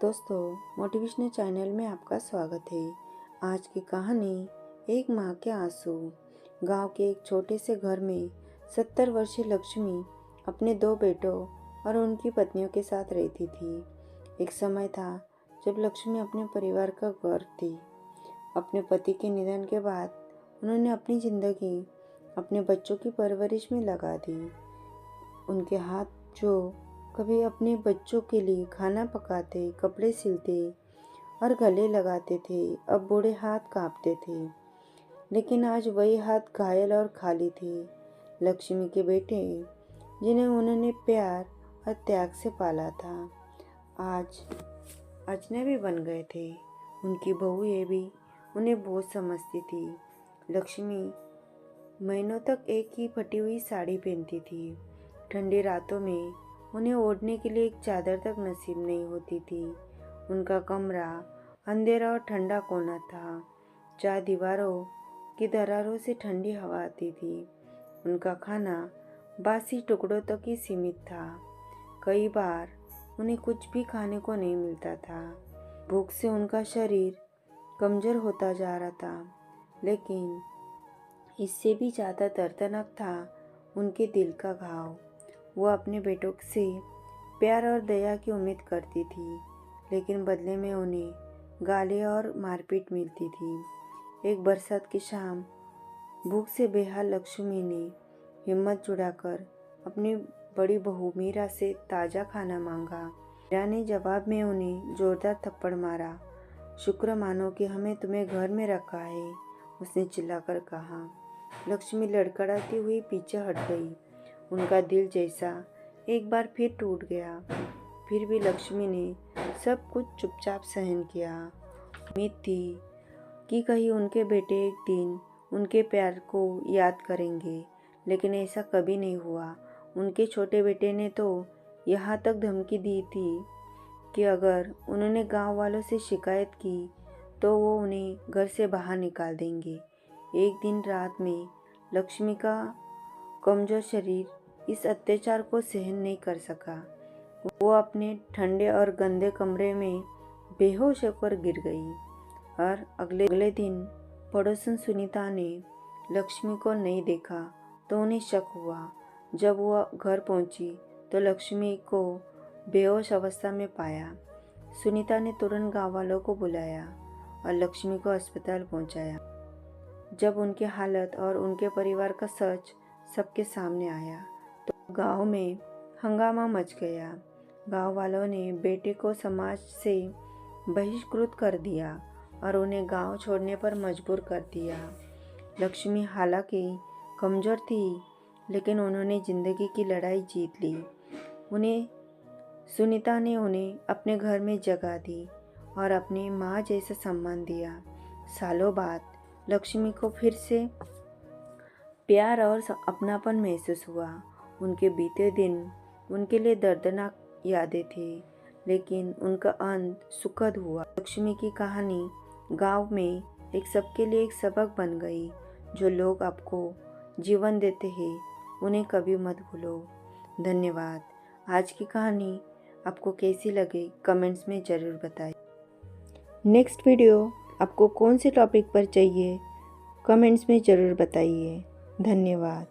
दोस्तों, motivational channel में आपका स्वागत है। आज की कहानी एक माँ के आंसू। गांव के एक छोटे से घर में 70 वर्षीय लक्ष्मी अपने 2 बेटों और उनकी पत्नियों के साथ रहती थी। एक समय था जब लक्ष्मी अपने परिवार का गर्व थी। अपने पति के निधन के बाद उन्होंने अपनी जिंदगी अपने बच्चों की परवरिश में लगा दी। उनके हाथ जो कभी अपने बच्चों के लिए खाना पकाते, कपड़े सिलते और गले लगाते थे, अब बूढ़े हाथ कांपते थे। लेकिन आज वही हाथ घायल और खाली थे। लक्ष्मी के बेटे, जिन्हें उन्होंने प्यार और त्याग से पाला था, आज अजनबी बन गए थे। उनकी बहुएं भी उन्हें बोझ समझती थी। लक्ष्मी महीनों तक एक ही फटी हुई साड़ी पहनती थी। ठंडी रातों में उन्हें ओढ़ने के लिए एक चादर तक नसीब नहीं होती थी। उनका कमरा अंधेरा और ठंडा कोना था, जहाँ दीवारों की दरारों से ठंडी हवा आती थी। उनका खाना बासी टुकड़ों तक ही सीमित था। कई बार उन्हें कुछ भी खाने को नहीं मिलता था। भूख से उनका शरीर कमज़ोर होता जा रहा था। लेकिन इससे भी ज़्यादा दर्दनाक था उनके दिल का घाव। वो अपने बेटों से प्यार और दया की उम्मीद करती थी, लेकिन बदले में उन्हें गालियाँ और मारपीट मिलती थी। एक बरसात की शाम भूख से बेहाल लक्ष्मी ने हिम्मत जुटाकर अपनी बड़ी बहू मीरा से ताज़ा खाना मांगा। मीरा ने जवाब में उन्हें जोरदार थप्पड़ मारा। शुक्र मानो कि हमें तुम्हें घर में रखा है, उसने चिल्लाकर कहा। लक्ष्मी लड़खड़ाती हुई पीछे हट गई। उनका दिल जैसा एक बार फिर टूट गया। फिर भी लक्ष्मी ने सब कुछ चुपचाप सहन किया। उम्मीद थी कि कहीं उनके बेटे एक दिन उनके प्यार को याद करेंगे, लेकिन ऐसा कभी नहीं हुआ। उनके छोटे बेटे ने तो यहाँ तक धमकी दी थी कि अगर उन्होंने गांव वालों से शिकायत की तो वो उन्हें घर से बाहर निकाल देंगे। एक दिन रात में लक्ष्मी का कमज़ोर शरीर इस अत्याचार को सहन नहीं कर सका। वो अपने ठंडे और गंदे कमरे में बेहोश होकर गिर गई। और अगले दिन पड़ोसन सुनीता ने लक्ष्मी को नहीं देखा तो उन्हें शक हुआ। जब वो घर पहुंची तो लक्ष्मी को बेहोश अवस्था में पाया। सुनीता ने तुरंत गाँव वालों को बुलाया और लक्ष्मी को अस्पताल पहुंचाया। जब उनकी हालत और उनके परिवार का सच सबके सामने आया तो गांव में हंगामा मच गया। गांव वालों ने बेटे को समाज से बहिष्कृत कर दिया और उन्हें गांव छोड़ने पर मजबूर कर दिया। लक्ष्मी हालांकि कमज़ोर थी, लेकिन उन्होंने ज़िंदगी की लड़ाई जीत ली। सुनीता ने उन्हें अपने घर में जगह दी और अपनी माँ जैसा सम्मान दिया। सालों बाद लक्ष्मी को फिर से प्यार और अपनापन महसूस हुआ। उनके बीते दिन उनके लिए दर्दनाक यादें थे, लेकिन उनका अंत सुखद हुआ। लक्ष्मी की कहानी गांव में एक सबके लिए एक सबक बन गई। जो लोग आपको जीवन देते हैं, उन्हें कभी मत भूलो। धन्यवाद। आज की कहानी आपको कैसी लगी कमेंट्स में ज़रूर बताएं। नेक्स्ट वीडियो आपको कौन से टॉपिक पर चाहिए कमेंट्स में ज़रूर बताइए। धन्यवाद।